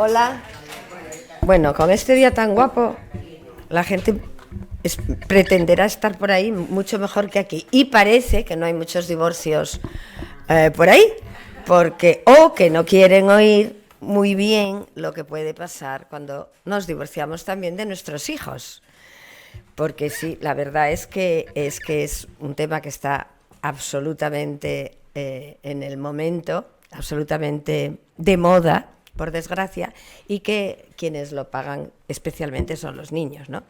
Hola. Bueno, con este día tan guapo, la gente pretenderá estar por ahí mucho mejor que aquí. Y parece que no hay muchos divorcios por ahí, porque o que no quieren oír muy bien lo que puede pasar cuando nos divorciamos también de nuestros hijos. Porque sí, la verdad es que es un tema que está absolutamente en el momento, absolutamente de moda, por desgracia, y que quienes lo pagan especialmente son los niños, ¿no?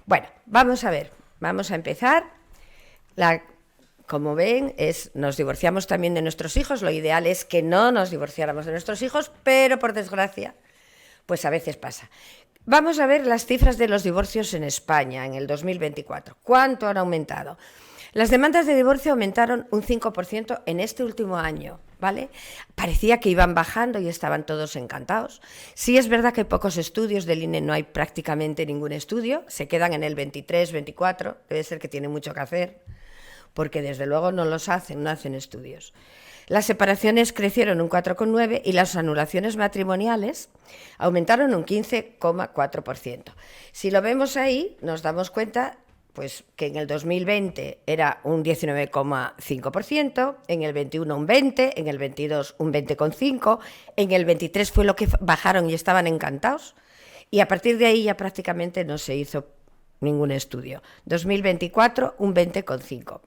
Bueno, vamos a ver, vamos a empezar. Como ven, nos divorciamos también de nuestros hijos. Lo ideal es que no nos divorciáramos de nuestros hijos, pero por desgracia, pues a veces pasa. Vamos a ver las cifras de los divorcios en España en el 2024. ¿Cuánto han aumentado? Las demandas de divorcio aumentaron un 5% en este último año, ¿vale? Parecía que iban bajando y estaban todos encantados. Sí es verdad que hay pocos estudios, del INE no hay prácticamente ningún estudio, se quedan en el 23, 24, debe ser que tiene mucho que hacer, porque desde luego no hacen estudios. Las separaciones crecieron un 4,9% y las anulaciones matrimoniales aumentaron un 15,4%. Si lo vemos ahí, nos damos cuenta pues, que en el 2020 era un 19,5%, en el 21 un 20%, en el 22 un 20,5%, en el 23 fue lo que bajaron y estaban encantados, y a partir de ahí ya prácticamente no se hizo ningún estudio. 2024 un 20,5%.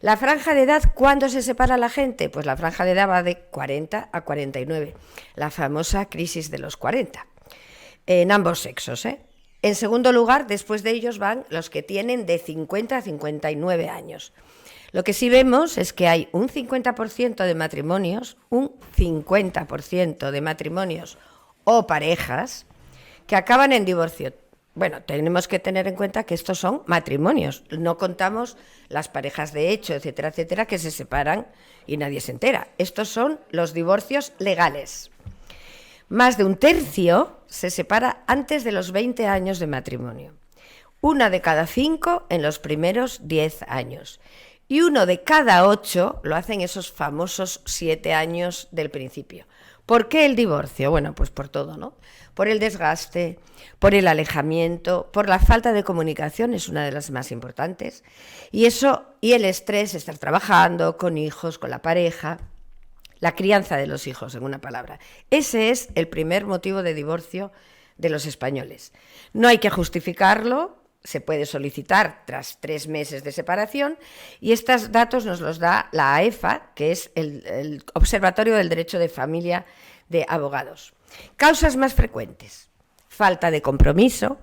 La franja de edad, ¿cuándo se separa la gente? Pues la franja de edad va de 40 a 49, la famosa crisis de los 40, en ambos sexos, ¿eh? En segundo lugar, después de ellos van los que tienen de 50 a 59 años. Lo que sí vemos es que hay un 50% de matrimonios, o parejas que acaban en divorcio. Bueno, tenemos que tener en cuenta que estos son matrimonios, no contamos las parejas de hecho, etcétera, etcétera, que se separan y nadie se entera. Estos son los divorcios legales. Más de un tercio se separa antes de los 20 años de matrimonio. 1 de cada 5 en los primeros 10 años. Y 1 de cada 8 lo hacen esos famosos 7 años del principio. ¿Por qué el divorcio? Bueno, pues por todo, ¿no? Por el desgaste, por el alejamiento, por la falta de comunicación, es una de las más importantes, y el estrés, estar trabajando con hijos, con la pareja, la crianza de los hijos, en una palabra. Ese es el primer motivo de divorcio de los españoles. No hay que justificarlo, se puede solicitar tras 3 meses de separación, y estos datos nos los da la AEFA, que es el Observatorio del Derecho de Familia de Abogados. Causas más frecuentes: falta de compromiso,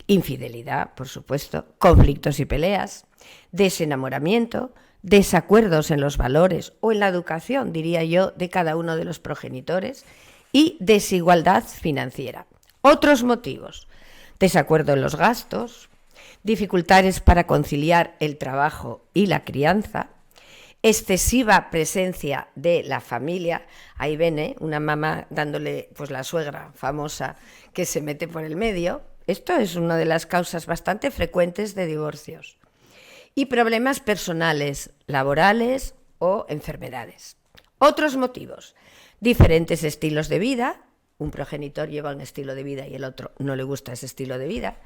infidelidad, por supuesto, conflictos y peleas, desenamoramiento, desacuerdos en los valores o en la educación, diría yo, de cada uno de los progenitores, y desigualdad financiera. Otros motivos: desacuerdo en los gastos, dificultades para conciliar el trabajo y la crianza, excesiva presencia de la familia. Ahí ven, una mamá dándole, pues la suegra famosa que se mete por el medio. Esto es una de las causas bastante frecuentes de divorcios. Y problemas personales, laborales o enfermedades. Otros motivos: diferentes estilos de vida. Un progenitor lleva un estilo de vida y el otro no le gusta ese estilo de vida.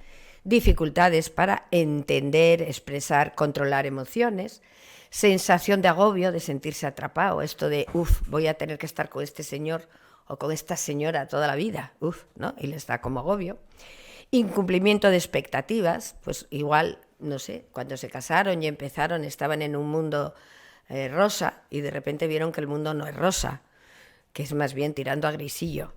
Dificultades para entender, expresar, controlar emociones. Sensación de agobio, de sentirse atrapado. Esto de, voy a tener que estar con este señor o con esta señora toda la vida. ¿No? Y les da como agobio. Incumplimiento de expectativas. Pues igual, no sé, cuando se casaron y empezaron, estaban en un mundo rosa y de repente vieron que el mundo no es rosa, que es más bien tirando a grisillo.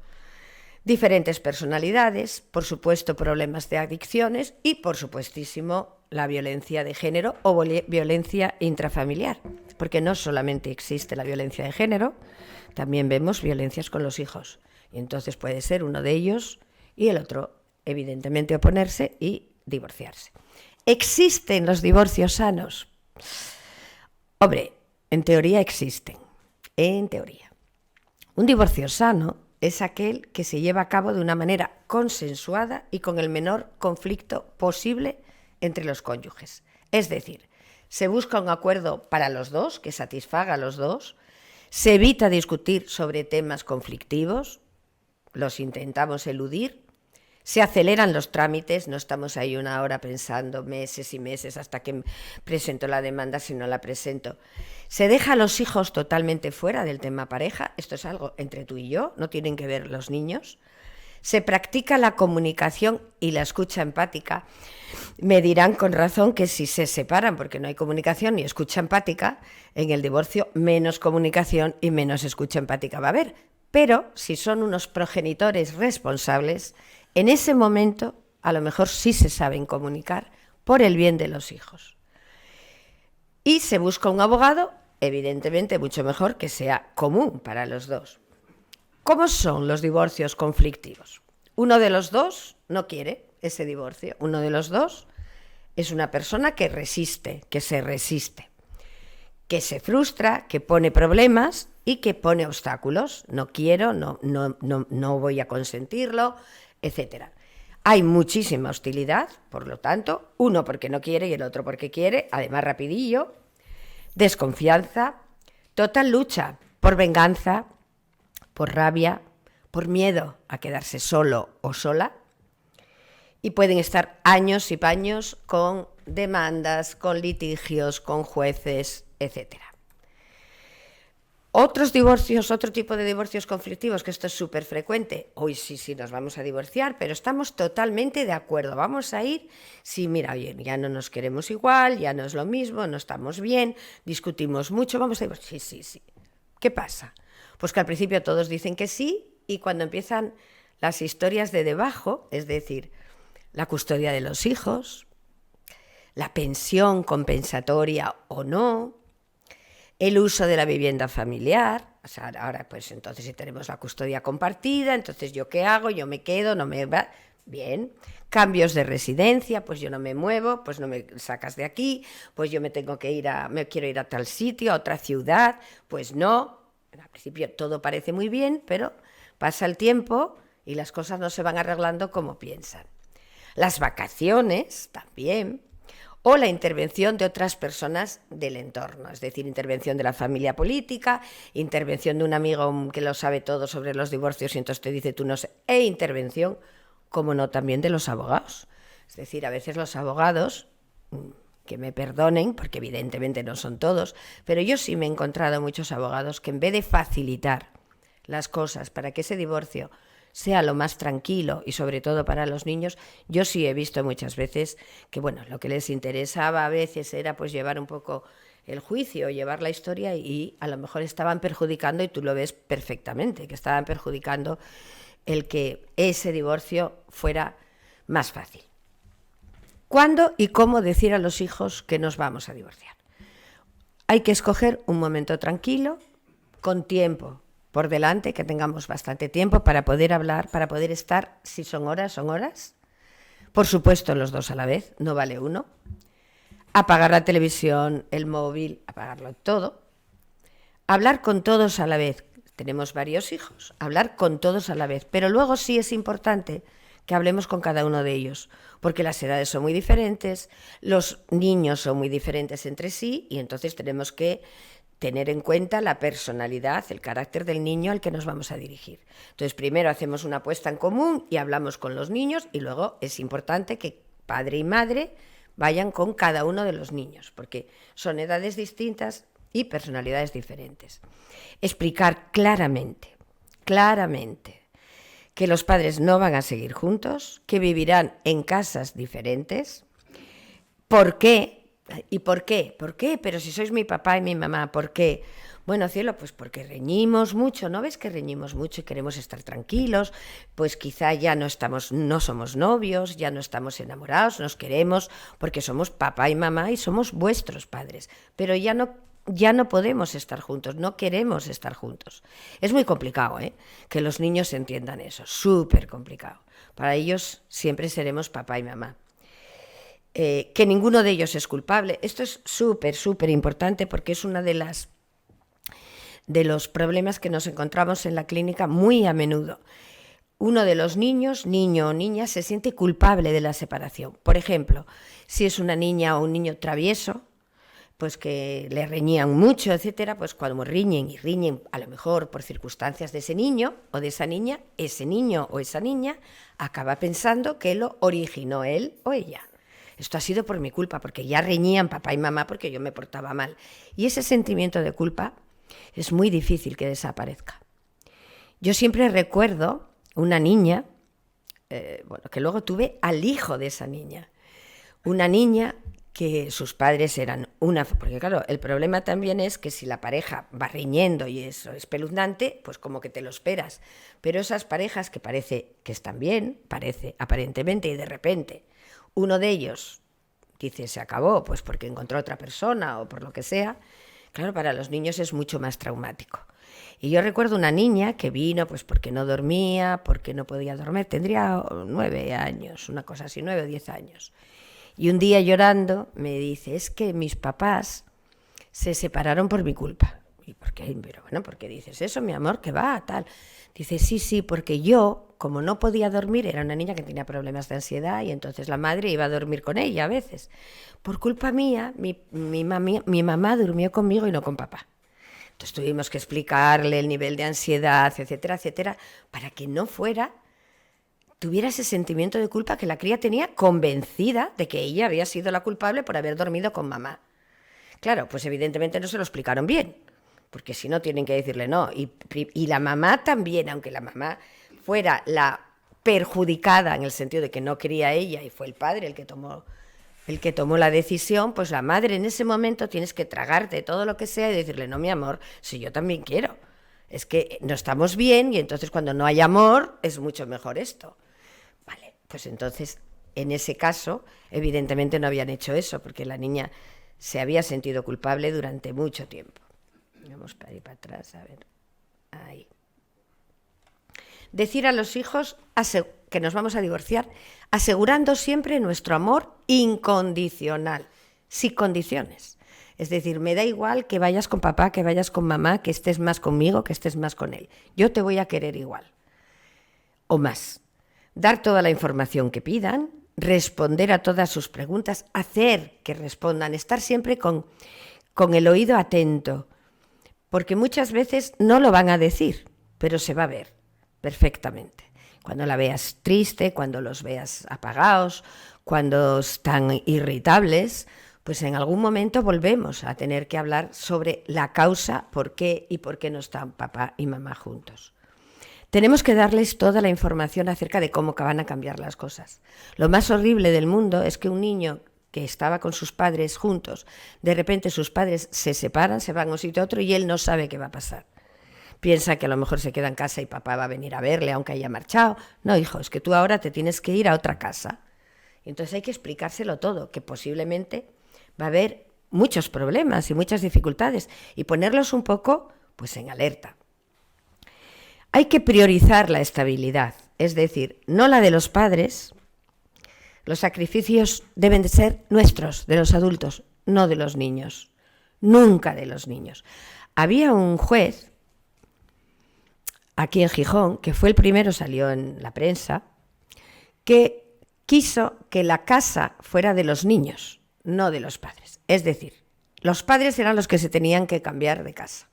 Diferentes personalidades, por supuesto problemas de adicciones y, por supuestísimo, la violencia de género o violencia intrafamiliar, porque no solamente existe la violencia de género, también vemos violencias con los hijos, y entonces puede ser uno de ellos y el otro, evidentemente, oponerse y divorciarse. ¿Existen los divorcios sanos? Hombre, en teoría existen, en teoría. Un divorcio sano es aquel que se lleva a cabo de una manera consensuada y con el menor conflicto posible entre los cónyuges. Es decir, se busca un acuerdo para los dos, que satisfaga a los dos, se evita discutir sobre temas conflictivos, los intentamos eludir, se aceleran los trámites, no estamos ahí una hora pensando meses y meses hasta que presento la demanda, si no la presento. Se deja a los hijos totalmente fuera del tema pareja, esto es algo entre tú y yo, no tienen que ver los niños. Se practica la comunicación y la escucha empática. Me dirán con razón que si se separan porque no hay comunicación ni escucha empática, en el divorcio menos comunicación y menos escucha empática va a haber. Pero si son unos progenitores responsables, en ese momento a lo mejor sí se saben comunicar por el bien de los hijos. Y se busca un abogado, evidentemente mucho mejor que sea común para los dos. ¿Cómo son los divorcios conflictivos? Uno de los dos no quiere ese divorcio. Uno de los dos es una persona que resiste, que se resiste, que se frustra, que pone problemas y que pone obstáculos. No quiero, no voy a consentirlo, etc. Hay muchísima hostilidad, por lo tanto, uno porque no quiere y el otro porque quiere, además rapidillo, desconfianza, total lucha por venganza, por rabia, por miedo a quedarse solo o sola, y pueden estar años y paños con demandas, con litigios, con jueces, etc. Otros divorcios, otro tipo de divorcios conflictivos, que esto es súper frecuente. Hoy sí nos vamos a divorciar, pero estamos totalmente de acuerdo. Vamos a ir, sí, mira, bien, ya no nos queremos igual, ya no es lo mismo, no estamos bien, discutimos mucho, vamos a divorciar. Sí. ¿Qué pasa? Pues que al principio todos dicen que sí y cuando empiezan las historias de debajo, es decir, la custodia de los hijos, la pensión compensatoria o no, el uso de la vivienda familiar, o sea, ahora pues entonces si tenemos la custodia compartida, entonces ¿yo qué hago? Yo me quedo, no me va... Bien, cambios de residencia, pues yo no me muevo, pues no me sacas de aquí, pues yo me quiero ir a tal sitio, a otra ciudad, pues no. Al principio todo parece muy bien, pero pasa el tiempo y las cosas no se van arreglando como piensan. Las vacaciones también, o la intervención de otras personas del entorno, es decir, intervención de la familia política, intervención de un amigo que lo sabe todo sobre los divorcios y entonces te dice tú no sé, e intervención, como no, también de los abogados. Es decir, a veces los abogados, que me perdonen, porque evidentemente no son todos, pero yo sí me he encontrado muchos abogados que en vez de facilitar las cosas para que ese divorcio sea lo más tranquilo y sobre todo para los niños, yo sí he visto muchas veces que, bueno, lo que les interesaba a veces era pues llevar un poco el juicio, llevar la historia y a lo mejor estaban perjudicando, y tú lo ves perfectamente, que estaban perjudicando el que ese divorcio fuera más fácil. ¿Cuándo y cómo decir a los hijos que nos vamos a divorciar? Hay que escoger un momento tranquilo, con tiempo por delante, que tengamos bastante tiempo para poder hablar, para poder estar, si son horas, son horas. Por supuesto, los dos a la vez, no vale uno. Apagar la televisión, el móvil, apagarlo todo. Hablar con todos a la vez. Tenemos varios hijos, hablar con todos a la vez. Pero luego sí es importante que hablemos con cada uno de ellos, porque las edades son muy diferentes, los niños son muy diferentes entre sí, y entonces tenemos que tener en cuenta la personalidad, el carácter del niño al que nos vamos a dirigir. Entonces, primero hacemos una apuesta en común y hablamos con los niños, y luego es importante que padre y madre vayan con cada uno de los niños, porque son edades distintas y personalidades diferentes. Explicar claramente, que los padres no van a seguir juntos, que vivirán en casas diferentes. ¿Por qué? ¿Y por qué? ¿Por qué? Pero si sois mi papá y mi mamá, ¿por qué? Bueno, cielo, pues porque reñimos mucho, ¿no ves que reñimos mucho y queremos estar tranquilos? Pues quizá ya no somos novios, ya no estamos enamorados, nos queremos porque somos papá y mamá y somos vuestros padres, pero ya no podemos estar juntos, no queremos estar juntos. Es muy complicado, que los niños entiendan eso, súper complicado. Para ellos siempre seremos papá y mamá. Que ninguno de ellos es culpable. Esto es súper importante porque es una de los problemas que nos encontramos en la clínica muy a menudo. Uno de los niños, niño o niña, se siente culpable de la separación. Por ejemplo, si es una niña o un niño travieso, pues que le reñían mucho, etcétera, pues cuando riñen y riñen, a lo mejor por circunstancias de ese niño o de esa niña, ese niño o esa niña acaba pensando que lo originó él o ella. Esto ha sido por mi culpa, porque ya reñían papá y mamá porque yo me portaba mal. Y ese sentimiento de culpa es muy difícil que desaparezca. Yo siempre recuerdo una niña, que luego tuve al hijo de esa niña. Una niña que sus padres eran porque claro, el problema también es que si la pareja va riñendo y eso es espeluznante, pues como que te lo esperas. Pero esas parejas que parece que están bien, parece aparentemente, y de repente uno de ellos dice se acabó, pues porque encontró otra persona o por lo que sea, claro, para los niños es mucho más traumático. Y yo recuerdo una niña que vino pues porque no dormía, porque no podía dormir, tendría 9 años, una cosa así, 9 o 10 años. Y un día llorando me dice, es que mis papás se separaron por mi culpa. ¿Y por qué? Pero bueno, ¿por qué dices eso, mi amor? ¿Qué va? Tal. Dice, sí, porque yo, como no podía dormir, era una niña que tenía problemas de ansiedad y entonces la madre iba a dormir con ella a veces. Por culpa mía, mi mamá durmió conmigo y no con papá. Entonces tuvimos que explicarle el nivel de ansiedad, etcétera, etcétera, para que no tuviera ese sentimiento de culpa que la cría tenía, convencida de que ella había sido la culpable por haber dormido con mamá. Claro, pues evidentemente no se lo explicaron bien, porque si no tienen que decirle no. Y la mamá también, aunque la mamá fuera la perjudicada en el sentido de que no quería ella y fue el padre el que tomó la decisión, pues la madre en ese momento tienes que tragarte todo lo que sea y decirle, no, mi amor, si yo también quiero. Es que no estamos bien y entonces cuando no hay amor es mucho mejor esto. Vale, pues entonces, en ese caso, evidentemente no habían hecho eso, porque la niña se había sentido culpable durante mucho tiempo. Vamos para ir para atrás, a ver. Ahí. Decir a los hijos que nos vamos a divorciar, asegurando siempre nuestro amor incondicional, sin condiciones. Es decir, me da igual que vayas con papá, que vayas con mamá, que estés más conmigo, que estés más con él. Yo te voy a querer igual. O más. Dar toda la información que pidan, responder a todas sus preguntas, hacer que respondan, estar siempre con el oído atento, porque muchas veces no lo van a decir, pero se va a ver perfectamente. Cuando la veas triste, cuando los veas apagados, cuando están irritables, pues en algún momento volvemos a tener que hablar sobre la causa, por qué no están papá y mamá juntos. Tenemos que darles toda la información acerca de cómo van a cambiar las cosas. Lo más horrible del mundo es que un niño que estaba con sus padres juntos, de repente sus padres se separan, se van a un sitio a otro y él no sabe qué va a pasar. Piensa que a lo mejor se queda en casa y papá va a venir a verle aunque haya marchado. No, hijo, es que tú ahora te tienes que ir a otra casa. Entonces hay que explicárselo todo, que posiblemente va a haber muchos problemas y muchas dificultades y ponerlos un poco pues en alerta. Hay que priorizar la estabilidad, es decir, no la de los padres. Los sacrificios deben de ser nuestros, de los adultos, no de los niños. Nunca de los niños. Había un juez aquí en Gijón, que fue el primero, salió en la prensa, que quiso que la casa fuera de los niños, no de los padres. Es decir, los padres eran los que se tenían que cambiar de casa.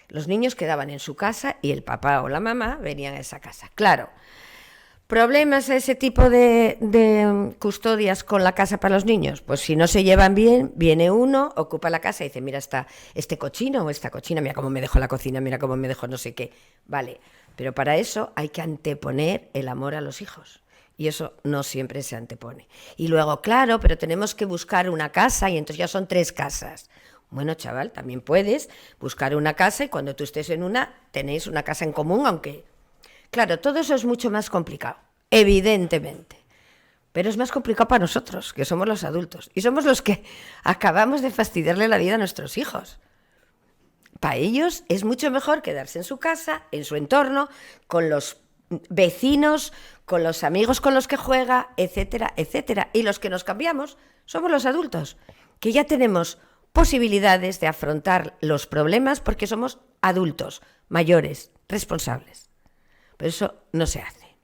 Los niños quedaban en su casa y el papá o la mamá venían a esa casa. Claro, ¿problemas a ese tipo de custodias con la casa para los niños? Pues si no se llevan bien, viene uno, ocupa la casa y dice, mira, está este cochino o esta cochina, mira cómo me dejó la cocina, mira cómo me dejó no sé qué. Vale, pero para eso hay que anteponer el amor a los hijos. Y eso no siempre se antepone. Y luego, claro, pero tenemos que buscar una casa y entonces ya son 3 casas. Bueno, chaval, también puedes buscar una casa y cuando tú estés en una, tenéis una casa en común, aunque... Claro, todo eso es mucho más complicado, evidentemente. Pero es más complicado para nosotros, que somos los adultos. Y somos los que acabamos de fastidiarle la vida a nuestros hijos. Para ellos es mucho mejor quedarse en su casa, en su entorno, con los vecinos, con los amigos con los que juega, etcétera, etcétera. Y los que nos cambiamos somos los adultos, que ya tenemos posibilidades de afrontar los problemas porque somos adultos, mayores, responsables. Pero eso no se hace.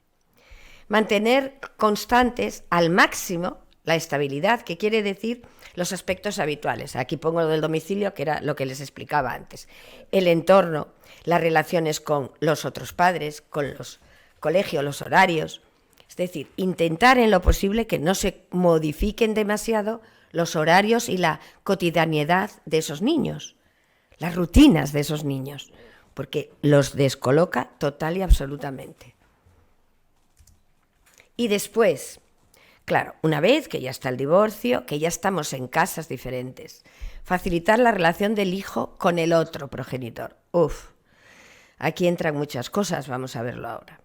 Mantener constantes al máximo La estabilidad, que quiere decir los aspectos habituales. Aquí pongo lo del domicilio, que era lo que les explicaba antes. El entorno, las relaciones con los otros padres, con los colegios, los horarios. Es decir, intentar en lo posible que no se modifiquen demasiado los horarios y la cotidianidad de esos niños, las rutinas de esos niños, porque los descoloca total y absolutamente. Y después, claro, una vez que ya está el divorcio, que ya estamos en casas diferentes, facilitar la relación del hijo con el otro progenitor. Aquí entran muchas cosas, vamos a verlo ahora.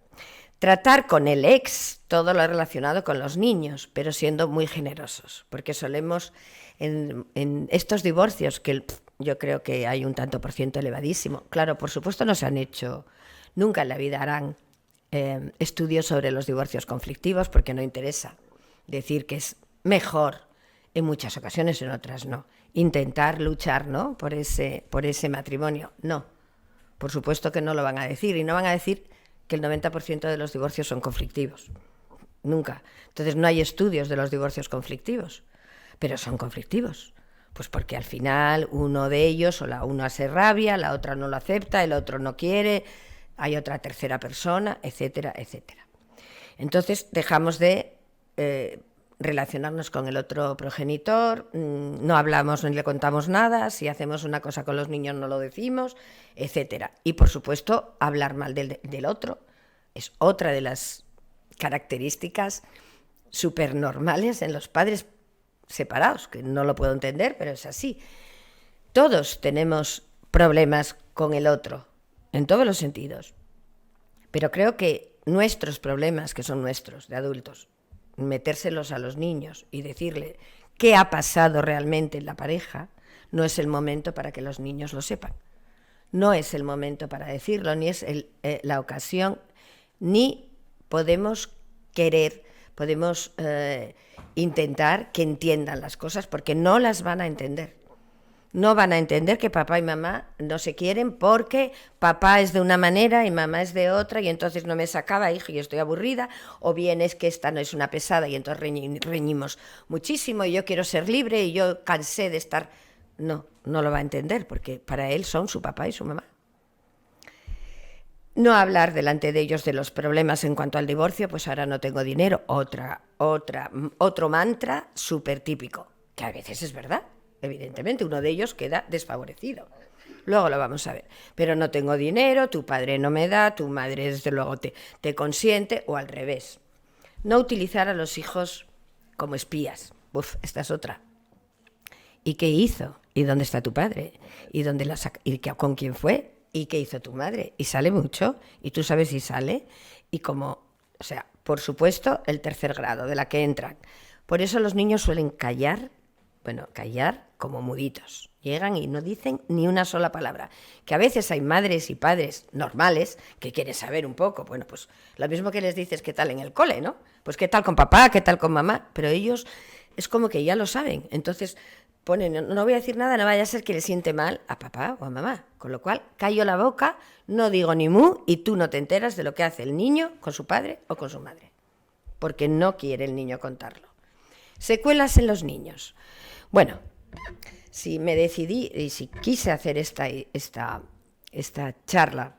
Tratar con el ex todo lo relacionado con los niños, pero siendo muy generosos, porque solemos, en estos divorcios, que yo creo que hay un tanto por ciento elevadísimo, claro, por supuesto no se han hecho, nunca en la vida harán estudios sobre los divorcios conflictivos, porque no interesa decir que es mejor en muchas ocasiones, en otras no. Intentar luchar, ¿no?, por ese matrimonio, no. Por supuesto que no lo van a decir, y no van a decir que el 90% de los divorcios son conflictivos. Nunca. Entonces no hay estudios de los divorcios conflictivos, pero son conflictivos. Pues porque al final uno de ellos o la una se rabia, la otra no lo acepta, el otro no quiere, hay otra tercera persona, etcétera, etcétera. Entonces dejamos de relacionarnos con el otro progenitor, no hablamos ni le contamos nada, si hacemos una cosa con los niños no lo decimos, etcétera. Y por supuesto, hablar mal del otro es otra de las características súper normales en los padres separados, que no lo puedo entender, pero es así. Todos tenemos problemas con el otro, en todos los sentidos. Pero creo que nuestros problemas, que son nuestros, de adultos, metérselos a los niños y decirle qué ha pasado realmente en la pareja, no es el momento para que los niños lo sepan. No es el momento para decirlo, ni es la ocasión, ni podemos intentar que entiendan las cosas, porque no las van a entender. No van a entender que papá y mamá no se quieren porque papá es de una manera y mamá es de otra, y entonces no me sacaba, hija, y estoy aburrida, o bien es que esta no es una pesada y entonces reñimos muchísimo y yo quiero ser libre y yo cansé de estar... No lo va a entender, porque para él son su papá y su mamá. No hablar delante de ellos de los problemas en cuanto al divorcio, pues ahora no tengo dinero, otro mantra súper típico, que a veces es verdad. Evidentemente, uno de ellos queda desfavorecido. Luego lo vamos a ver. Pero no tengo dinero, tu padre no me da, tu madre desde luego te consiente, o al revés. No utilizar a los hijos como espías. Esta es otra. ¿Y qué hizo? ¿Y dónde está tu padre? ¿Y con quién fue? ¿Y qué hizo tu madre? ¿Y sale mucho? ¿Y tú sabes si sale? Y por supuesto, el tercer grado de la que entran. Por eso los niños suelen callar como muditos. Llegan y no dicen ni una sola palabra. Que a veces hay madres y padres normales que quieren saber un poco. Bueno, pues lo mismo que les dices qué tal en el cole, ¿no? Pues qué tal con papá, qué tal con mamá. Pero ellos es como que ya lo saben. Entonces ponen, no voy a decir nada, no vaya a ser que le siente mal a papá o a mamá. Con lo cual, callo la boca, no digo ni mu, y tú no te enteras de lo que hace el niño con su padre o con su madre. Porque no quiere el niño contarlo. Secuelas en los niños. Bueno, si me decidí y si quise hacer esta charla,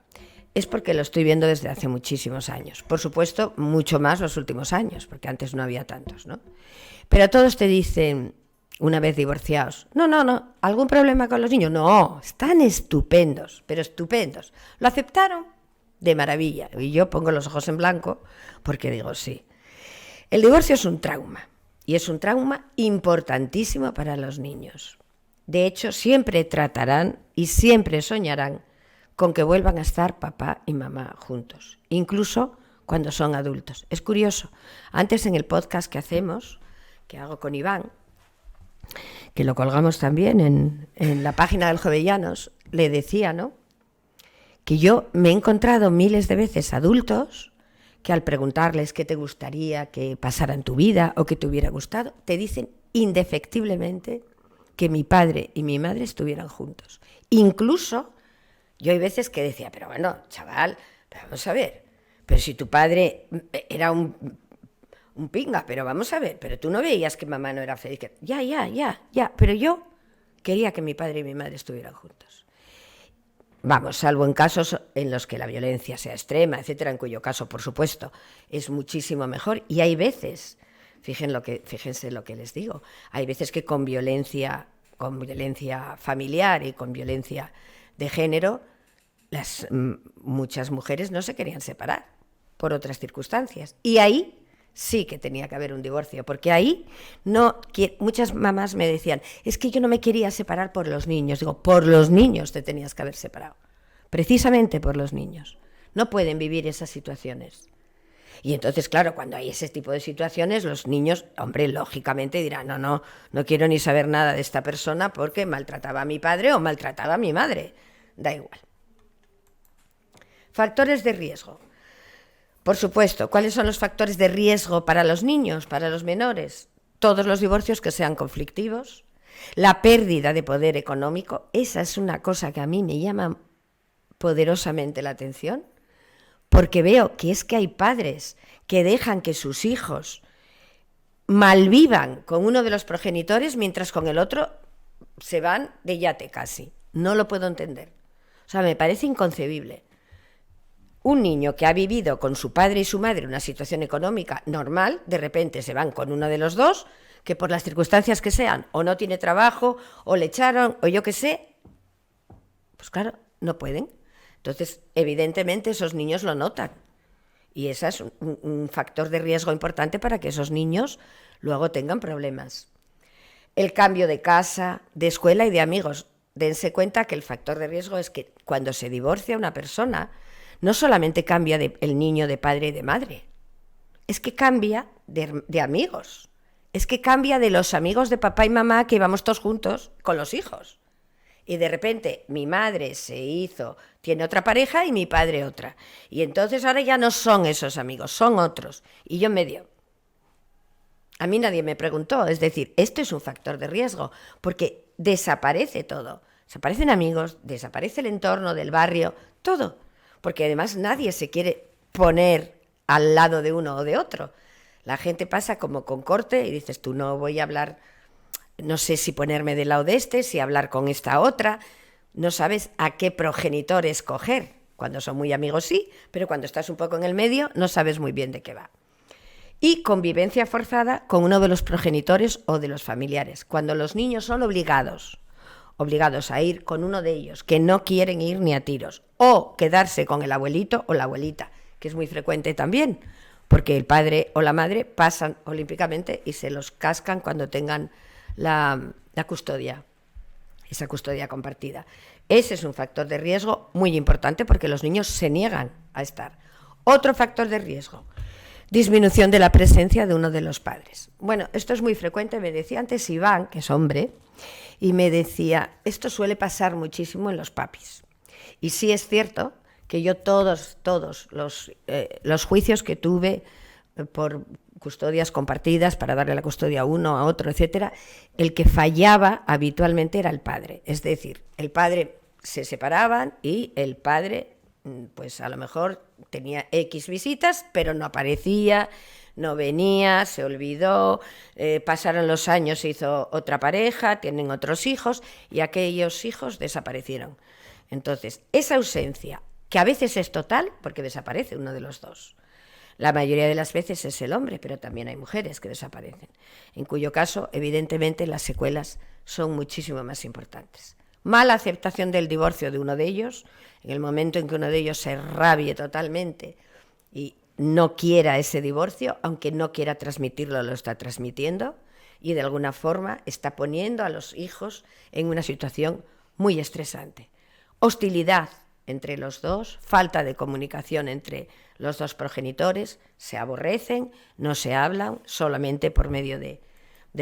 es porque lo estoy viendo desde hace muchísimos años. Por supuesto, mucho más los últimos años, porque antes no había tantos, ¿no? Pero todos te dicen, una vez divorciados, no, ¿algún problema con los niños? No, están estupendos, pero estupendos. ¿Lo aceptaron? De maravilla. Y yo pongo los ojos en blanco porque digo, sí. El divorcio es un trauma. Y es un trauma importantísimo para los niños. De hecho, siempre tratarán y siempre soñarán con que vuelvan a estar papá y mamá juntos, incluso cuando son adultos. Es curioso, antes en el podcast que hago con Iván, que lo colgamos también en la página del Jovellanos, le decía, ¿no?, que yo me he encontrado miles de veces adultos que al preguntarles qué te gustaría que pasara en tu vida o que te hubiera gustado, te dicen indefectiblemente que mi padre y mi madre estuvieran juntos. Incluso, yo hay veces que decía, pero bueno, chaval, vamos a ver, pero si tu padre era un un pinga, pero vamos a ver, pero tú no veías que mamá no era feliz. Ya, pero yo quería que mi padre y mi madre estuvieran juntos. Vamos, salvo en casos en los que la violencia sea extrema, etcétera, en cuyo caso, por supuesto, es muchísimo mejor. Y hay veces, fíjense lo que les digo, hay veces que con violencia familiar y con violencia de género, muchas mujeres no se querían separar por otras circunstancias. Y ahí sí que tenía que haber un divorcio, porque ahí muchas mamás me decían, es que yo no me quería separar por los niños. Digo, por los niños te tenías que haber separado, precisamente por los niños. No pueden vivir esas situaciones. Y entonces, claro, cuando hay ese tipo de situaciones, los niños, hombre, lógicamente dirán, no quiero ni saber nada de esta persona porque maltrataba a mi padre o maltrataba a mi madre. Da igual. Factores de riesgo. Por supuesto, ¿cuáles son los factores de riesgo para los niños, para los menores? Todos los divorcios que sean conflictivos, la pérdida de poder económico, esa es una cosa que a mí me llama poderosamente la atención, porque veo que es que hay padres que dejan que sus hijos malvivan con uno de los progenitores mientras con el otro se van de yate casi. No lo puedo entender. O sea, me parece inconcebible. Un niño que ha vivido con su padre y su madre una situación económica normal, de repente se van con uno de los dos, que por las circunstancias que sean, o no tiene trabajo, o le echaron, o yo qué sé, pues claro, no pueden. Entonces, evidentemente, esos niños lo notan. Y ese es un factor de riesgo importante para que esos niños luego tengan problemas. El cambio de casa, de escuela y de amigos. Dense cuenta que el factor de riesgo es que cuando se divorcia una persona, no solamente cambia el niño de padre y de madre, es que cambia de amigos, es que cambia de los amigos de papá y mamá que íbamos todos juntos con los hijos. Y de repente mi madre tiene otra pareja y mi padre otra. Y entonces ahora ya no son esos amigos, son otros. Y yo en medio. A mí nadie me preguntó, es decir, esto es un factor de riesgo, porque desaparece todo. Desaparecen amigos, desaparece el entorno del barrio, todo. Porque además nadie se quiere poner al lado de uno o de otro. La gente pasa como con corte y dices, tú no voy a hablar, no sé si ponerme del lado de este, si hablar con esta otra. No sabes a qué progenitor escoger. Cuando son muy amigos sí, pero cuando estás un poco en el medio no sabes muy bien de qué va. Y convivencia forzada con uno de los progenitores o de los familiares. Cuando los niños son obligados a ir con uno de ellos, que no quieren ir ni a tiros, o quedarse con el abuelito o la abuelita, que es muy frecuente también, porque el padre o la madre pasan olímpicamente y se los cascan cuando tengan la custodia, esa custodia compartida. Ese es un factor de riesgo muy importante porque los niños se niegan a estar. Otro factor de riesgo, disminución de la presencia de uno de los padres. Bueno, esto es muy frecuente, me decía antes Iván, que es hombre, y me decía, esto suele pasar muchísimo en los papis. Y sí es cierto que yo todos los juicios que tuve por custodias compartidas, para darle la custodia a uno, a otro, etcétera, el que fallaba habitualmente era el padre. Es decir, el padre se separaban y el padre, pues a lo mejor tenía X visitas, pero no aparecía, no venía, se olvidó, pasaron los años, se hizo otra pareja, tienen otros hijos y aquellos hijos desaparecieron. Entonces, esa ausencia, que a veces es total, porque desaparece uno de los dos. La mayoría de las veces es el hombre, pero también hay mujeres que desaparecen, en cuyo caso, evidentemente, las secuelas son muchísimo más importantes. Mala aceptación del divorcio de uno de ellos, en el momento en que uno de ellos se rabie totalmente y no quiera ese divorcio, aunque no quiera transmitirlo, lo está transmitiendo y de alguna forma está poniendo a los hijos en una situación muy estresante. Hostilidad entre los dos, falta de comunicación entre los dos progenitores, se aborrecen, no se hablan, solamente por medio de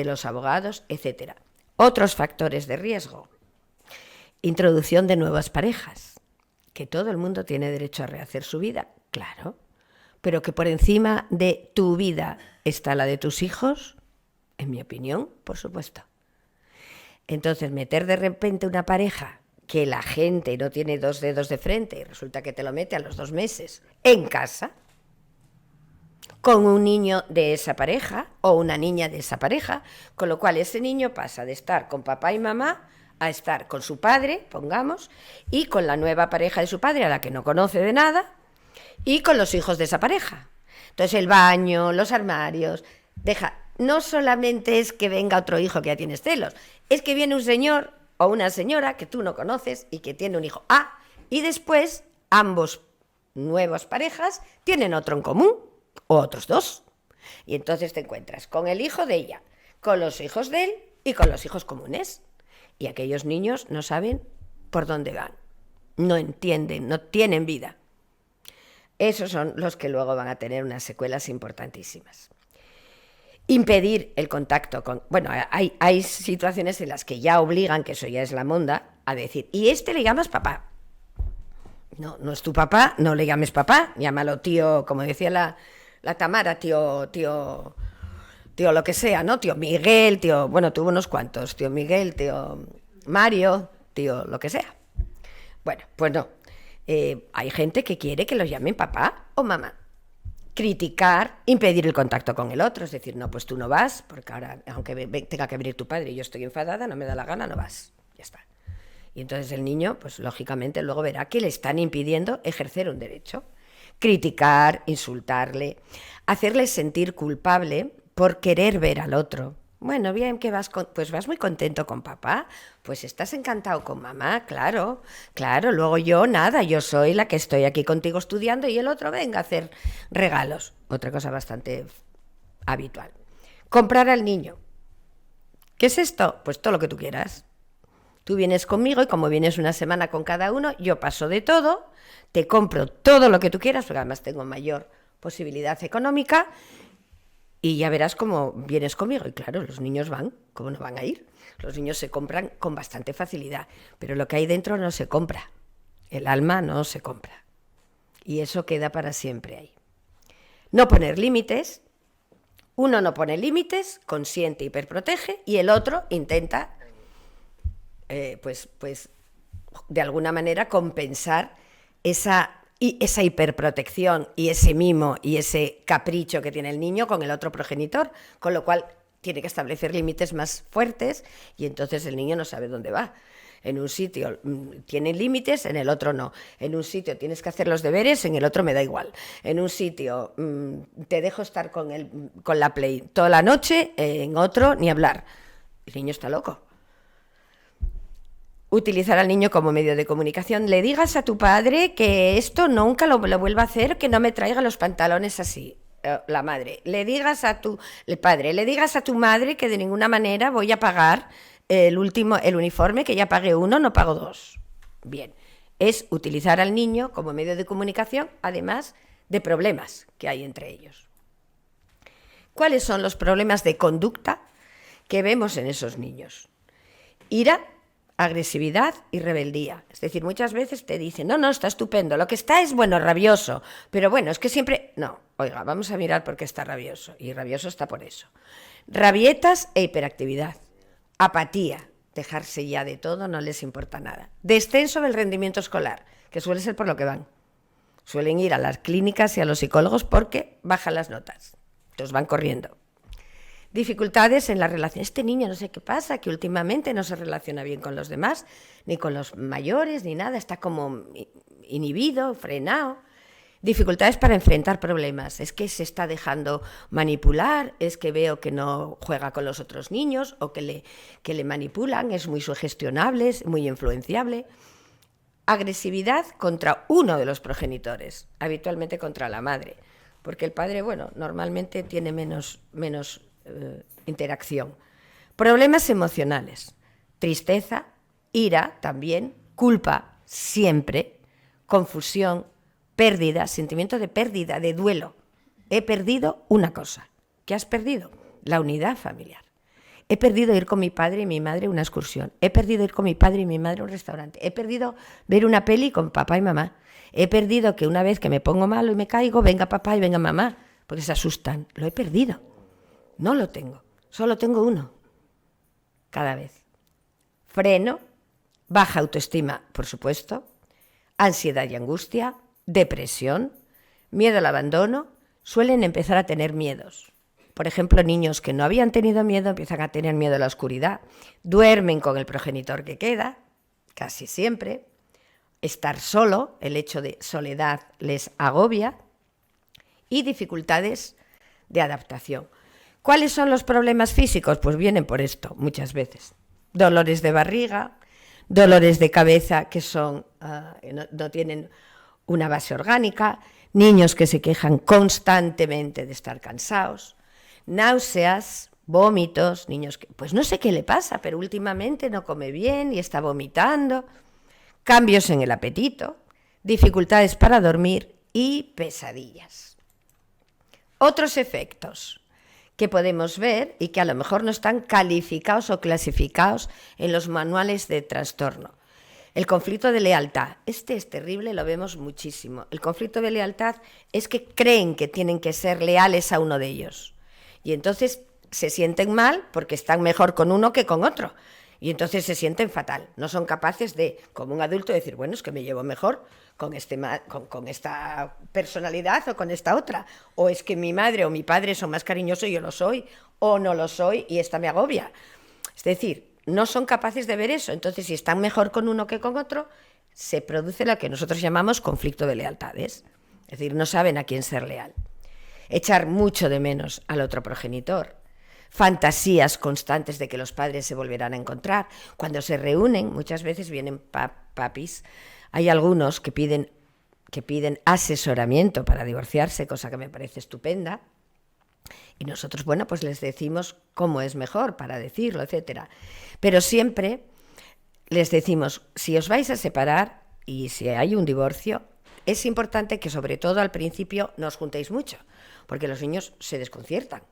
los abogados, etc. Otros factores de riesgo, introducción de nuevas parejas, que todo el mundo tiene derecho a rehacer su vida, claro, pero que por encima de tu vida está la de tus hijos, en mi opinión, por supuesto. Entonces, meter de repente una pareja que la gente no tiene dos dedos de frente y resulta que te lo mete a los 2 meses en casa, con un niño de esa pareja o una niña de esa pareja, con lo cual ese niño pasa de estar con papá y mamá a estar con su padre, pongamos, y con la nueva pareja de su padre, a la que no conoce de nada, y con los hijos de esa pareja. Entonces el baño, los armarios, no solamente es que venga otro hijo que ya tienes celos, es que viene un señor o una señora que tú no conoces y que tiene un hijo. Y después ambos nuevas parejas tienen otro en común, o otros dos. Y entonces te encuentras con el hijo de ella, con los hijos de él y con los hijos comunes. Y aquellos niños no saben por dónde van, no entienden, no tienen vida. Esos son los que luego van a tener unas secuelas importantísimas. Impedir el contacto con... Bueno, hay situaciones en las que ya obligan, que eso ya es la monda, a decir, y le llamas papá. No, no es tu papá, no le llames papá, llámalo tío, como decía la Tamara, tío lo que sea, ¿no? Tío Miguel, bueno, tuvo unos cuantos, tío Miguel, tío Mario, tío lo que sea. Bueno, pues no. Hay gente que quiere que los llamen papá o mamá. Criticar, impedir el contacto con el otro, es decir, no, pues tú no vas, porque ahora, aunque tenga que venir tu padre y yo estoy enfadada, no me da la gana, no vas, ya está. Y entonces el niño, pues lógicamente luego verá que le están impidiendo ejercer un derecho. Criticar, insultarle, hacerle sentir culpable por querer ver al otro. Bueno, bien, que pues vas muy contento con papá, pues estás encantado con mamá, claro, luego yo nada, yo soy la que estoy aquí contigo estudiando y el otro venga a hacer regalos. Otra cosa bastante habitual. Comprar al niño. ¿Qué es esto? Pues todo lo que tú quieras. Tú vienes conmigo y como vienes una semana con cada uno, yo paso de todo, te compro todo lo que tú quieras, porque además tengo mayor posibilidad económica, y ya verás cómo vienes conmigo. Y claro, los niños van, ¿cómo no van a ir? Los niños se compran con bastante facilidad, pero lo que hay dentro no se compra. El alma no se compra. Y eso queda para siempre ahí. No poner límites. Uno no pone límites, consiente, hiperprotege, y el otro intenta pues de alguna manera compensar esa hiperprotección y ese mimo y ese capricho que tiene el niño con el otro progenitor, con lo cual tiene que establecer límites más fuertes y entonces el niño no sabe dónde va. En un sitio tienen límites, en el otro no. En un sitio tienes que hacer los deberes, en el otro me da igual. En un sitio te dejo estar con la Play toda la noche, en otro ni hablar. El niño está loco. Utilizar al niño como medio de comunicación. Le digas a tu padre que esto nunca lo vuelva a hacer, que no me traiga los pantalones así. La madre. El padre. Le digas a tu madre que de ninguna manera voy a pagar el uniforme, que ya pagué uno, no pago dos. Bien. Es utilizar al niño como medio de comunicación, además de problemas que hay entre ellos. ¿Cuáles son los problemas de conducta que vemos en esos niños? Ira, agresividad y rebeldía. Es decir, muchas veces te dicen, no, está estupendo, lo que está es, bueno, rabioso, pero bueno, es que siempre... No, oiga, vamos a mirar por qué está rabioso, y rabioso está por eso. Rabietas e hiperactividad. Apatía, dejarse ya de todo, no les importa nada. Descenso del rendimiento escolar, que suele ser por lo que van. Suelen ir a las clínicas y a los psicólogos porque bajan las notas. Entonces van corriendo. Dificultades en la relación. Este niño no sé qué pasa, que últimamente no se relaciona bien con los demás, ni con los mayores, ni nada, está como inhibido, frenado. Dificultades para enfrentar problemas. Es que se está dejando manipular, es que veo que no juega con los otros niños o que le manipulan, es muy sugestionable, es muy influenciable. Agresividad contra uno de los progenitores, habitualmente contra la madre, porque el padre, bueno, normalmente tiene menos interacción. Problemas emocionales, tristeza, ira también, culpa siempre, confusión, pérdida, sentimiento de pérdida, de duelo. He perdido una cosa. ¿Qué has perdido? La unidad familiar. He perdido ir con mi padre y mi madre a una excursión. He perdido ir con mi padre y mi madre a un restaurante. He perdido ver una peli con papá y mamá. He perdido que una vez que me pongo malo y me caigo, venga papá y venga mamá, porque se asustan. Lo he perdido. No lo tengo, solo tengo uno, cada vez. Freno, baja autoestima, por supuesto, ansiedad y angustia, depresión, miedo al abandono, suelen empezar a tener miedos. Por ejemplo, niños que no habían tenido miedo empiezan a tener miedo a la oscuridad, duermen con el progenitor que queda, casi siempre. Estar solo, el hecho de soledad les agobia, y dificultades de adaptación. ¿Cuáles son los problemas físicos? Pues vienen por esto, muchas veces. Dolores de barriga, dolores de cabeza que no tienen una base orgánica, niños que se quejan constantemente de estar cansados, náuseas, vómitos, niños que, pues no sé qué le pasa, pero últimamente no come bien y está vomitando, cambios en el apetito, dificultades para dormir y pesadillas. Otros efectos que podemos ver y que a lo mejor no están calificados o clasificados en los manuales de trastorno. El conflicto de lealtad. Este es terrible, lo vemos muchísimo. El conflicto de lealtad es que creen que tienen que ser leales a uno de ellos. Y entonces se sienten mal porque están mejor con uno que con otro. Y entonces se sienten fatal. No son capaces de, como un adulto, decir, bueno, es que me llevo mejor con esta personalidad o con esta otra. O es que mi madre o mi padre son más cariñosos y yo lo soy, o no lo soy y esta me agobia. Es decir, no son capaces de ver eso. Entonces, si están mejor con uno que con otro, se produce lo que nosotros llamamos conflicto de lealtades. Es decir, no saben a quién ser leal. Echar mucho de menos al otro progenitor. Fantasías constantes de que los padres se volverán a encontrar. Cuando se reúnen, muchas veces vienen papis. Hay algunos que piden asesoramiento para divorciarse, cosa que me parece estupenda. Y nosotros, bueno, pues les decimos cómo es mejor para decirlo, etcétera. Pero siempre les decimos, si os vais a separar y si hay un divorcio, es importante que sobre todo al principio no os juntéis mucho, porque los niños se desconciertan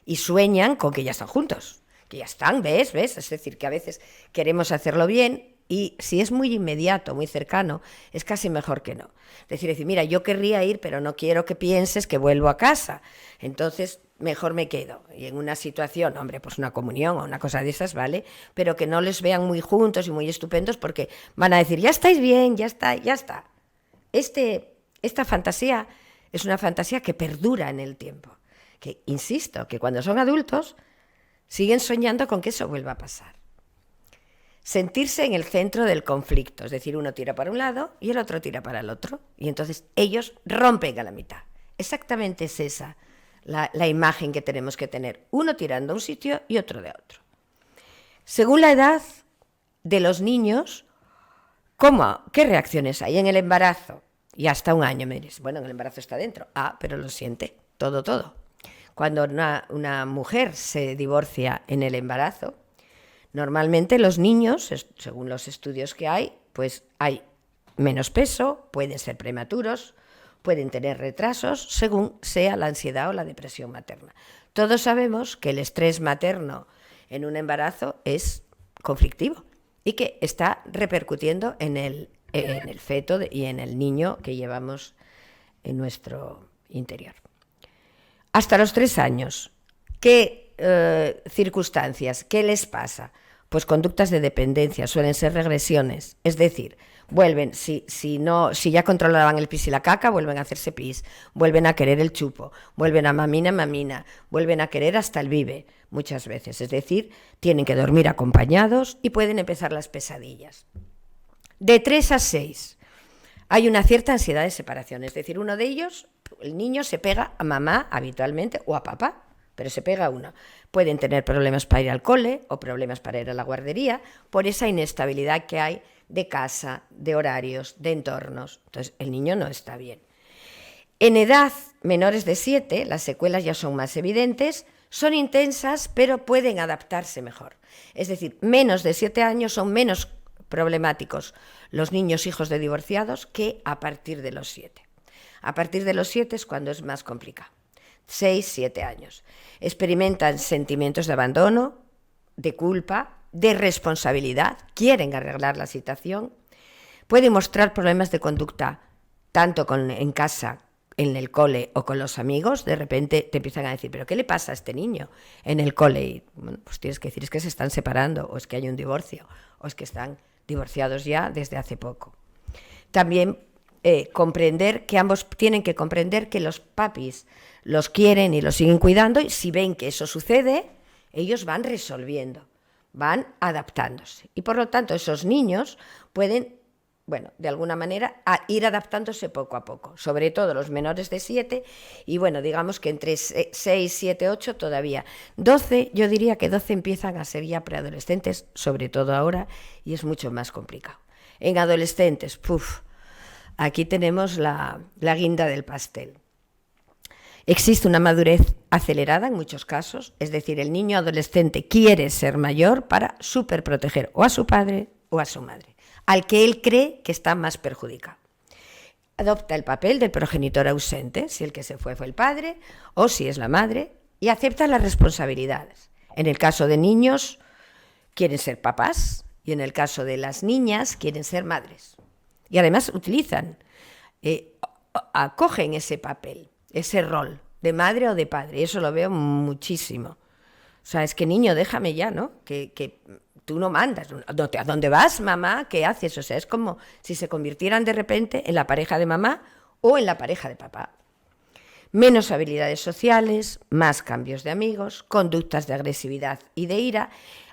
y sueñan con que ya están juntos, que ya están, ¿ves? Es decir, que a veces queremos hacerlo bien y si es muy inmediato, muy cercano, es casi mejor que no. Es decir, mira, yo querría ir, pero no quiero que pienses que vuelvo a casa, entonces mejor me quedo. Y en una situación, hombre, pues una comunión o una cosa de esas, ¿vale? Pero que no les vean muy juntos y muy estupendos porque van a decir, ya estáis bien, ya está, ya está. Esta fantasía es una fantasía que perdura en el tiempo. Que, insisto, que cuando son adultos siguen soñando con que eso vuelva a pasar. Sentirse en el centro del conflicto, es decir, uno tira para un lado y el otro tira para el otro, y entonces ellos rompen a la mitad. Exactamente es esa la imagen que tenemos que tener, uno tirando a un sitio y otro de otro. Según la edad de los niños, ¿qué reacciones hay en el embarazo? Y hasta un año, me dices, bueno, en el embarazo está dentro. Pero lo siente, todo. Cuando una mujer se divorcia en el embarazo, normalmente los niños, según los estudios que hay, pues hay menos peso, pueden ser prematuros, pueden tener retrasos, según sea la ansiedad o la depresión materna. Todos sabemos que el estrés materno en un embarazo es conflictivo y que está repercutiendo en el feto y en el niño que llevamos en nuestro interior. Hasta los 3 años, ¿qué circunstancias? ¿Qué les pasa? Pues conductas de dependencia, suelen ser regresiones, es decir, vuelven, si ya controlaban el pis y la caca, vuelven a hacerse pis, vuelven a querer el chupo, vuelven a mamina, vuelven a querer hasta el bibe, muchas veces, es decir, tienen que dormir acompañados y pueden empezar las pesadillas. De 3 a 6 hay una cierta ansiedad de separación, es decir, uno de ellos, el niño se pega a mamá habitualmente o a papá, pero se pega a uno. Pueden tener problemas para ir al cole o problemas para ir a la guardería por esa inestabilidad que hay de casa, de horarios, de entornos. Entonces, el niño no está bien. En edad menores de 7, las secuelas ya son más evidentes, son intensas, pero pueden adaptarse mejor. Es decir, menos de 7 años son menos problemáticos los niños hijos de divorciados que a partir de los 7. A partir de los 7 es cuando es más complicado. 6, 7 años. Experimentan sentimientos de abandono, de culpa, de responsabilidad, quieren arreglar la situación, pueden mostrar problemas de conducta tanto en casa, en el cole o con los amigos. De repente te empiezan a decir, ¿pero qué le pasa a este niño en el cole? Y bueno, pues tienes que decir, es que se están separando, o es que hay un divorcio, o es que están divorciados ya desde hace poco. También comprender que ambos tienen que comprender que los papis los quieren y los siguen cuidando, y si ven que eso sucede, ellos van resolviendo, van adaptándose. Y por lo tanto, esos niños pueden, bueno, de alguna manera, ir adaptándose poco a poco, sobre todo los menores de 7, y bueno, digamos que entre 6, 7, 8 todavía. 12, yo diría que 12 empiezan a ser ya preadolescentes, sobre todo ahora, y es mucho más complicado. En adolescentes, aquí tenemos la guinda del pastel. Existe una madurez acelerada en muchos casos, es decir, el niño adolescente quiere ser mayor para superproteger o a su padre o a su madre, al que él cree que está más perjudicado. Adopta el papel del progenitor ausente, si el que se fue el padre o si es la madre, y acepta las responsabilidades. En el caso de niños, quieren ser papás, y en el caso de las niñas, quieren ser madres. Y además utilizan, acogen ese papel, ese rol de madre o de padre, y eso lo veo muchísimo. O sea, es que niño, déjame ya, ¿no? Que tú no mandas. ¿A dónde vas, mamá? ¿Qué haces? O sea, es como si se convirtieran de repente en la pareja de mamá o en la pareja de papá. Menos habilidades sociales, más cambios de amigos, conductas de agresividad y de ira,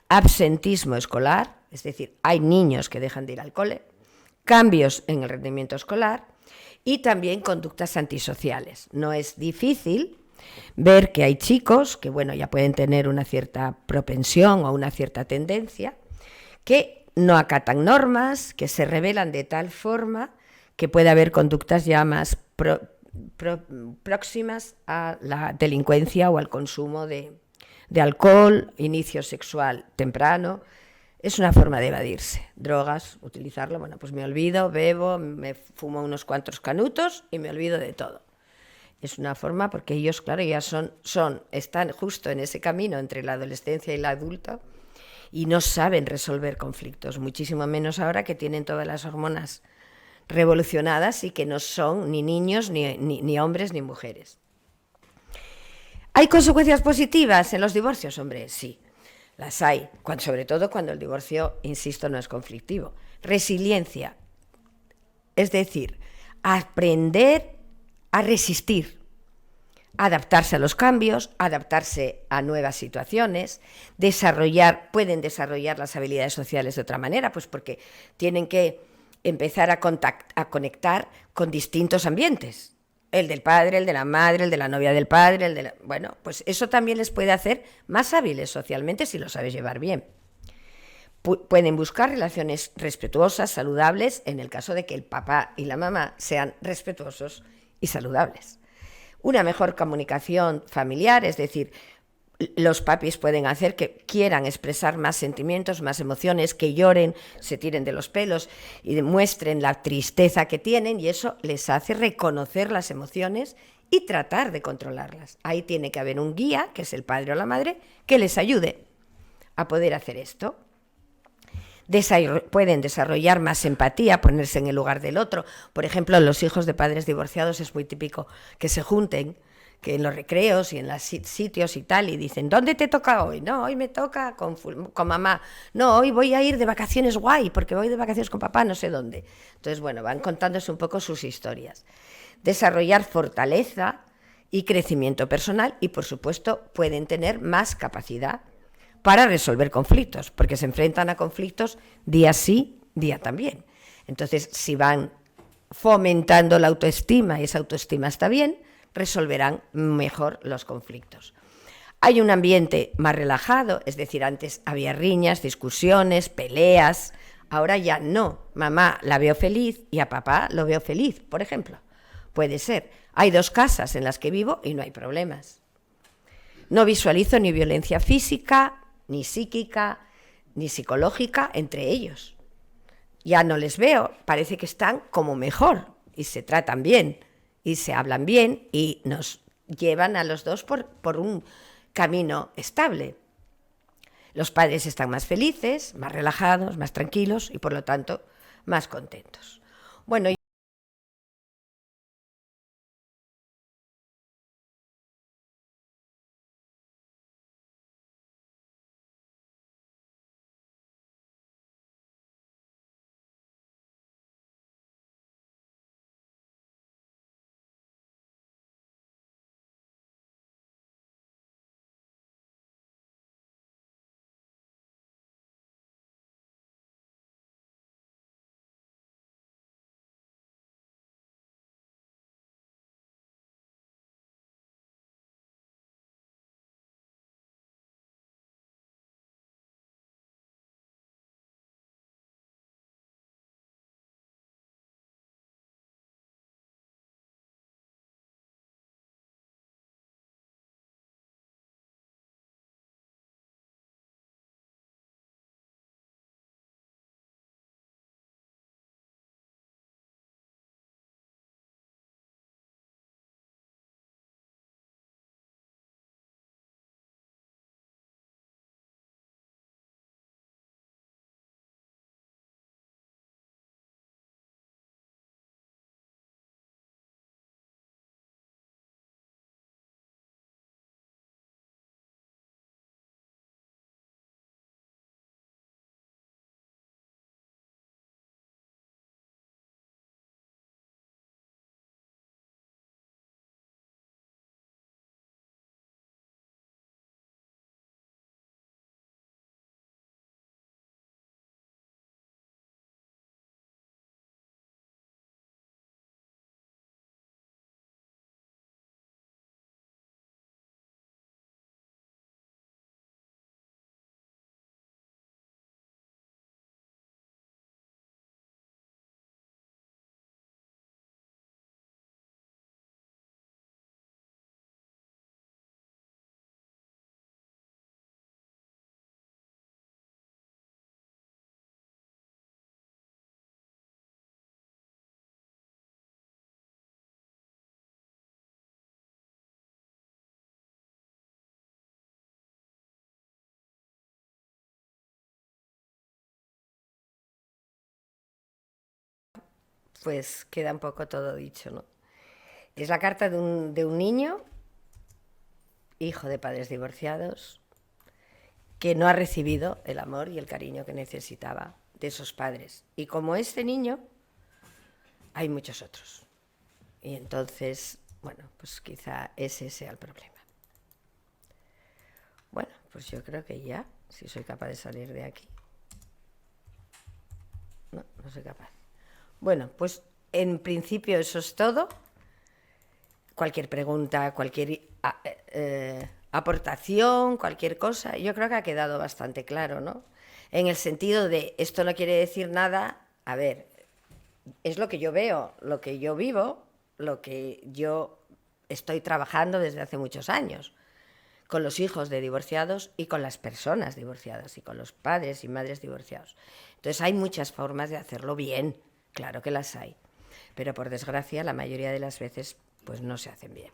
absentismo escolar, es decir, hay niños que dejan de ir al cole, cambios en el rendimiento escolar y también conductas antisociales. No es difícil ver que hay chicos que, bueno, ya pueden tener una cierta propensión o una cierta tendencia, que no acatan normas, que se rebelan de tal forma que puede haber conductas ya más próximas a la delincuencia o al consumo de alcohol, inicio sexual temprano. Es una forma de evadirse. Drogas, utilizarlo, bueno, pues me olvido, bebo, me fumo unos cuantos canutos y me olvido de todo. Es una forma, porque ellos, claro, ya están justo en ese camino entre la adolescencia y el adulto y no saben resolver conflictos, muchísimo menos ahora que tienen todas las hormonas revolucionadas y que no son ni niños, ni hombres, ni mujeres. ¿Hay consecuencias positivas en los divorcios? Hombre, sí, las hay, sobre todo cuando el divorcio, insisto, no es conflictivo. Resiliencia, es decir, aprender a resistir, adaptarse a los cambios, adaptarse a nuevas situaciones, pueden desarrollar las habilidades sociales de otra manera, pues porque tienen que empezar a conectar con distintos ambientes. El del padre, el de la madre, el de la novia del padre, bueno, pues eso también les puede hacer más hábiles socialmente si lo sabes llevar bien. Pueden buscar relaciones respetuosas, saludables, en el caso de que el papá y la mamá sean respetuosos y saludables. Una mejor comunicación familiar, es decir, los papis pueden hacer que quieran expresar más sentimientos, más emociones, que lloren, se tiren de los pelos y demuestren la tristeza que tienen, y eso les hace reconocer las emociones y tratar de controlarlas. Ahí tiene que haber un guía, que es el padre o la madre, que les ayude a poder hacer esto. Pueden desarrollar más empatía, ponerse en el lugar del otro. Por ejemplo, los hijos de padres divorciados es muy típico que se junten, que en los recreos y en los sitios y tal, y dicen, ¿dónde te toca hoy? No, hoy me toca con mamá. No, hoy voy a ir de vacaciones guay, porque voy de vacaciones con papá, no sé dónde. Entonces, bueno, van contándose un poco sus historias. Desarrollar fortaleza y crecimiento personal, y por supuesto pueden tener más capacidad para resolver conflictos, porque se enfrentan a conflictos día sí, día también. Entonces, si van fomentando la autoestima y esa autoestima está bien, resolverán mejor los conflictos. Hay un ambiente más relajado, es decir, antes había riñas, discusiones, peleas, ahora ya no. Mamá la veo feliz y a papá lo veo feliz, por ejemplo. Puede ser. Hay dos casas en las que vivo y no hay problemas. No visualizo ni violencia física, ni psíquica, ni psicológica entre ellos. Ya no les veo, parece que están como mejor y se tratan bien y se hablan bien y nos llevan a los dos por un camino estable. Los padres están más felices, más relajados, más tranquilos y por lo tanto más contentos. Bueno, pues queda un poco todo dicho, ¿no? Es la carta de un niño, hijo de padres divorciados, que no ha recibido el amor y el cariño que necesitaba de esos padres. Y como este niño, hay muchos otros. Y entonces, bueno, pues quizá ese sea el problema. Bueno, pues yo creo que ya, si soy capaz de salir de aquí. No, no soy capaz. Bueno, pues en principio eso es todo. Cualquier pregunta, cualquier aportación, cualquier cosa, yo creo que ha quedado bastante claro, ¿no? En el sentido de, esto no quiere decir nada, a ver, es lo que yo veo, lo que yo vivo, lo que yo estoy trabajando desde hace muchos años, con los hijos de divorciados y con las personas divorciadas y con los padres y madres divorciados. Entonces hay muchas formas de hacerlo bien, claro que las hay, pero por desgracia la mayoría de las veces pues no se hacen bien.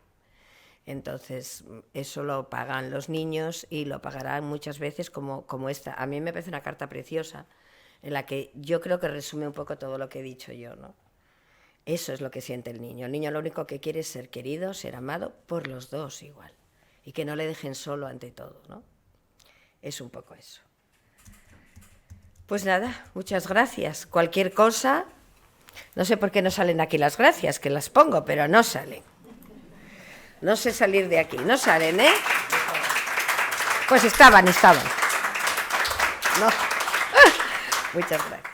Entonces eso lo pagan los niños y lo pagarán muchas veces como esta. A mí me parece una carta preciosa en la que yo creo que resume un poco todo lo que he dicho yo, ¿no? Eso es lo que siente el niño. El niño lo único que quiere es ser querido, ser amado por los dos igual. Y que no le dejen solo ante todo, ¿no? Es un poco eso. Pues nada, muchas gracias. Cualquier cosa, no sé por qué no salen aquí las gracias, que las pongo, pero no salen. No sé salir de aquí, no salen, ¿eh? Pues estaban. No. Muchas gracias.